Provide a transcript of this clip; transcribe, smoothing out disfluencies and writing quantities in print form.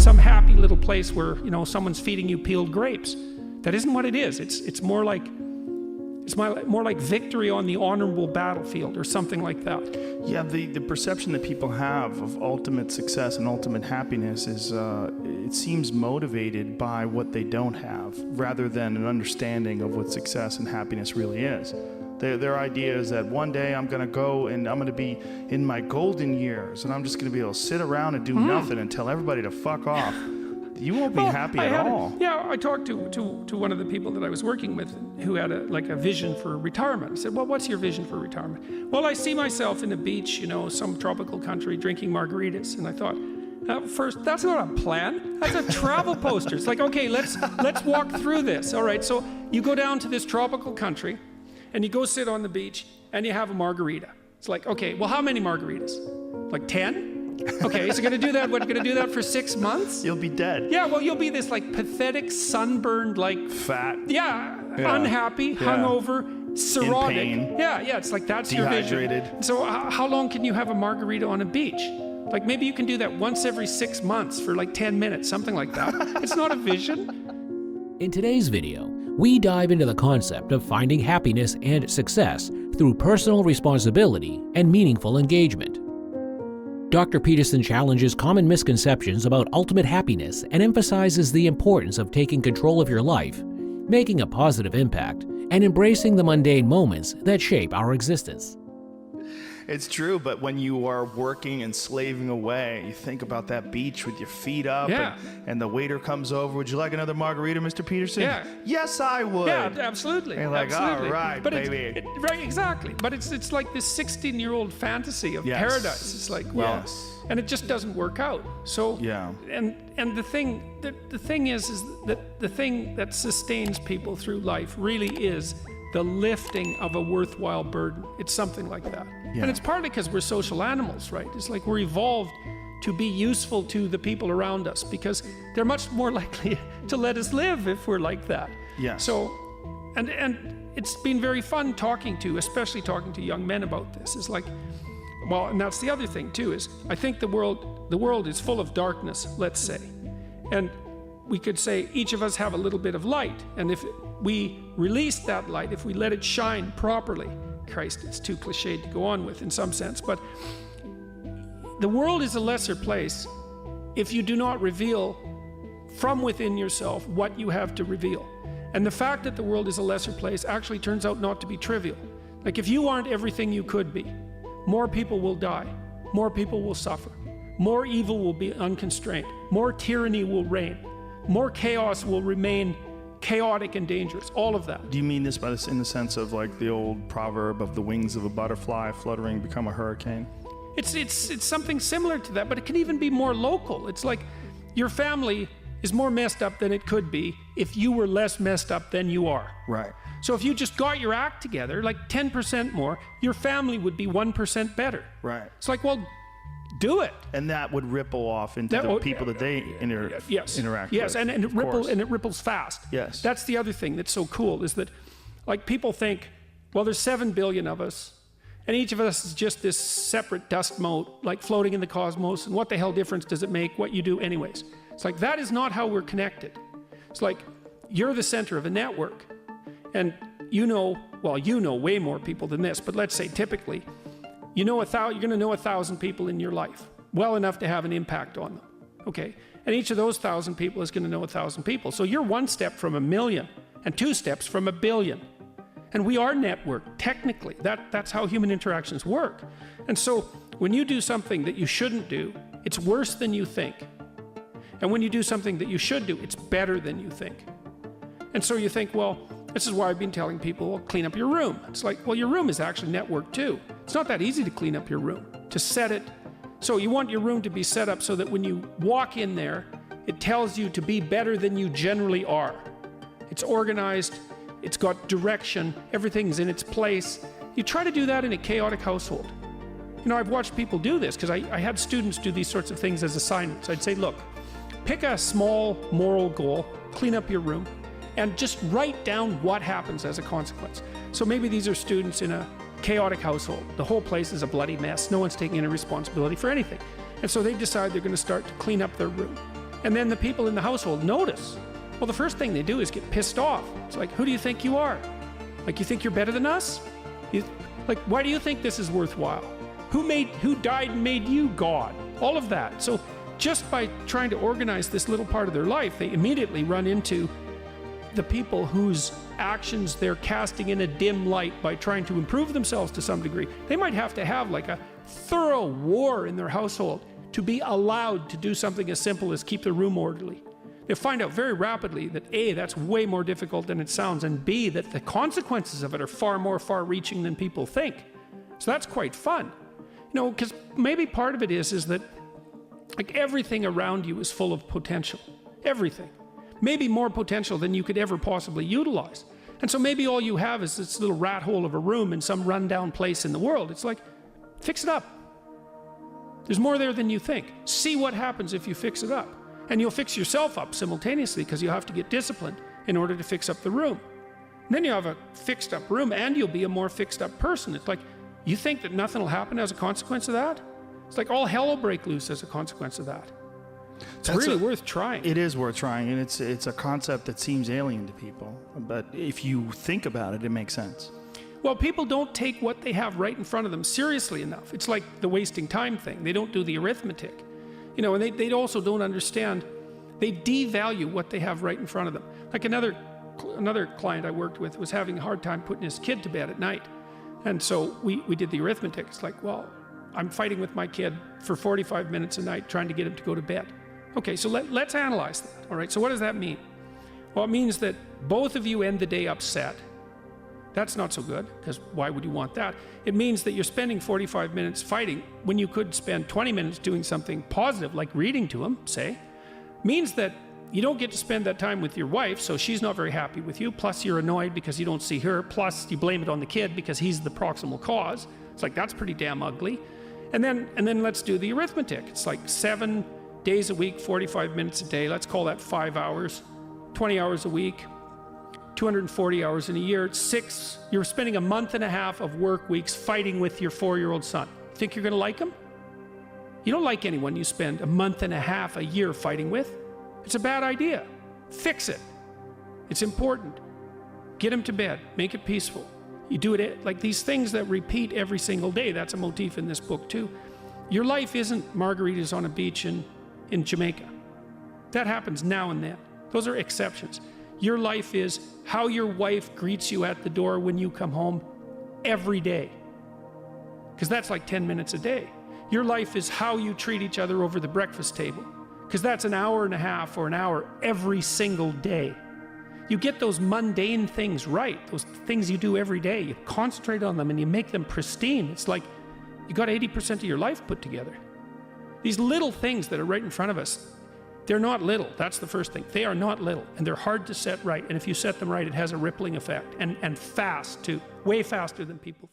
some happy little place where, you know, someone's feeding you peeled grapes. That isn't what it is. It's more like victory on the honorable battlefield or something like that. Yeah, the perception that people have of ultimate success and ultimate happiness is, it seems motivated by what they don't have, rather than an understanding of what success and happiness really is. Their idea is that one day I'm going to go and I'm going to be in my golden years and I'm just going to be able to sit around and do nothing and tell everybody to fuck off. You won't be happy at all. I talked to one of the people that I was working with who had a vision for retirement. I said, well, what's your vision for retirement? Well, I see myself in a beach, you know, some tropical country drinking margaritas. And I thought, first, that's not a plan. That's a travel poster. It's like, okay, let's walk through this. All right, so you go down to this tropical country and you go sit on the beach and you have a margarita. It's like, okay, well, how many margaritas? Like 10? Okay, so you're gonna do that, what, you're gonna do that for 6 months? You'll be dead. Yeah, well, you'll be this like pathetic, sunburned, like... Fat. Yeah, unhappy, hungover, cirrhotic. In pain. Yeah, it's like that's your vision. Dehydrated. So how long can you have a margarita on a beach? Like maybe you can do that once every 6 months for like 10 minutes, something like that. It's not a vision. In today's video, we dive into the concept of finding happiness and success through personal responsibility and meaningful engagement. Dr. Peterson challenges common misconceptions about ultimate happiness and emphasizes the importance of taking control of your life, making a positive impact, and embracing the mundane moments that shape our existence. It's true, but when you are working and slaving away, you think about that beach with your feet up, and the waiter comes over. Would you like another margarita, Mr. Peterson? Yeah. Yes, I would. Yeah, absolutely. And you're like, absolutely. all right, but baby. Right, exactly. But it's like this 16-year-old fantasy of paradise. It's like, well, and it just doesn't work out. So and the thing is that the thing that sustains people through life really is the lifting of a worthwhile burden. It's something like that. And it's partly because we're social animals, right? It's like we're evolved to be useful to the people around us because they're much more likely to let us live if we're like that. Yeah. So, and it's been very fun especially talking to young men about this. It's like, well, and that's the other thing too, is I think the world is full of darkness, let's say. And we could say each of us have a little bit of light. And if we release that light, if we let it shine properly, Christ, it's too cliched to go on with in some sense, but the world is a lesser place if you do not reveal from within yourself what you have to reveal. And the fact that the world is a lesser place actually turns out not to be trivial. Like if you aren't everything you could be, more people will die, more people will suffer, more evil will be unconstrained, more tyranny will reign, more chaos will remain chaotic and dangerous, all of that. Do you mean this by this in the sense of like the old proverb of the wings of a butterfly fluttering become a hurricane? It's something similar to that, but it can even be more local. It's like your family is more messed up than it could be if you were less messed up than you are. Right. So if you just got your act together, like 10% more, your family would be 1% better. Right. It's like, well, do it. And that would ripple off into the people that they interact with. Yes, and it ripples fast. Yes. That's the other thing that's so cool, is that like people think, well, there's 7 billion of us, and each of us is just this separate dust mote, like floating in the cosmos, and what the hell difference does it make what you do anyways? It's like, that is not how we're connected. It's like, you're the center of a network, and you know way more people than this, but let's say typically, you're going to know 1,000 people in your life, well enough to have an impact on them, okay? And each of those 1,000 people is going to know 1,000 people. So you're 1 step from 1,000,000 and 2 steps from 1,000,000,000. And we are networked, technically. That's how human interactions work. And so when you do something that you shouldn't do, it's worse than you think. And when you do something that you should do, it's better than you think. And so you think, well, this is why I've been telling people, well, clean up your room. It's like, well, your room is actually networked too. It's not that easy to clean up your room, to set it. So you want your room to be set up so that when you walk in there, it tells you to be better than you generally are. It's organized, it's got direction, everything's in its place. You try to do that in a chaotic household. You know, I've watched people do this because I had students do these sorts of things as assignments. I'd say, look, pick a small moral goal, clean up your room, and just write down what happens as a consequence. So maybe these are students in a chaotic household. The whole place is a bloody mess. No one's taking any responsibility for anything. And so they decide they're going to start to clean up their room. And then the people in the household notice. Well, the first thing they do is get pissed off. It's like, who do you think you are? Like, you think you're better than us? Like, why do you think this is worthwhile? Who died and made you God? All of that. So just by trying to organize this little part of their life, they immediately run into the people whose actions they're casting in a dim light by trying to improve themselves to some degree. They might have to have like a thorough war in their household to be allowed to do something as simple as keep the room orderly. They'll find out very rapidly that A, that's way more difficult than it sounds, and B, that the consequences of it are far more far-reaching than people think. So that's quite fun. You know, because maybe part of it is that like everything around you is full of potential. Everything. Maybe more potential than you could ever possibly utilize. And so maybe all you have is this little rat hole of a room in some rundown place in the world. It's like, fix it up. There's more there than you think. See what happens if you fix it up. And you'll fix yourself up simultaneously because you'll have to get disciplined in order to fix up the room. And then you have a fixed up room and you'll be a more fixed up person. It's like, you think that nothing will happen as a consequence of that? It's like all hell will break loose as a consequence of that. It's really worth trying. It is worth trying, and it's a concept that seems alien to people. But if you think about it, it makes sense. Well, people don't take what they have right in front of them seriously enough. It's like the wasting time thing. They don't do the arithmetic. You know, and they also don't understand. They devalue what they have right in front of them. Like another client I worked with was having a hard time putting his kid to bed at night. And so we did the arithmetic. It's like, well, I'm fighting with my kid for 45 minutes a night trying to get him to go to bed. Okay, so let's analyze that. All right, so what does that mean? Well, it means that both of you end the day upset. That's not so good, because why would you want that? It means that you're spending 45 minutes fighting when you could spend 20 minutes doing something positive, like reading to him, say. Means that you don't get to spend that time with your wife, so she's not very happy with you, plus you're annoyed because you don't see her, plus you blame it on the kid because he's the proximal cause. It's like, that's pretty damn ugly. And then let's do the arithmetic. It's like 7 days a week, 45 minutes a day, let's call that 5 hours, 20 hours a week, 240 hours in a year. You're spending a month and a half of work weeks fighting with your 4-year-old son. Think you're gonna like him? You don't like anyone you spend a month and a half a year fighting with. It's a bad idea. Fix it. It's important. Get him to bed, make it peaceful. You do it like these things that repeat every single day. That's a motif in this book too. Your life isn't margaritas on a beach in Jamaica. That happens now and then. Those are exceptions. Your life is how your wife greets you at the door when you come home every day. Because that's like 10 minutes a day. Your life is how you treat each other over the breakfast table. Because that's an hour and a half or an hour every single day. You get those mundane things right, those things you do every day. You concentrate on them and you make them pristine. It's like you got 80% of your life put together. These little things that are right in front of us, they're not little. That's the first thing. They are not little, and they're hard to set right. And if you set them right, it has a rippling effect, and fast too, way faster than people think.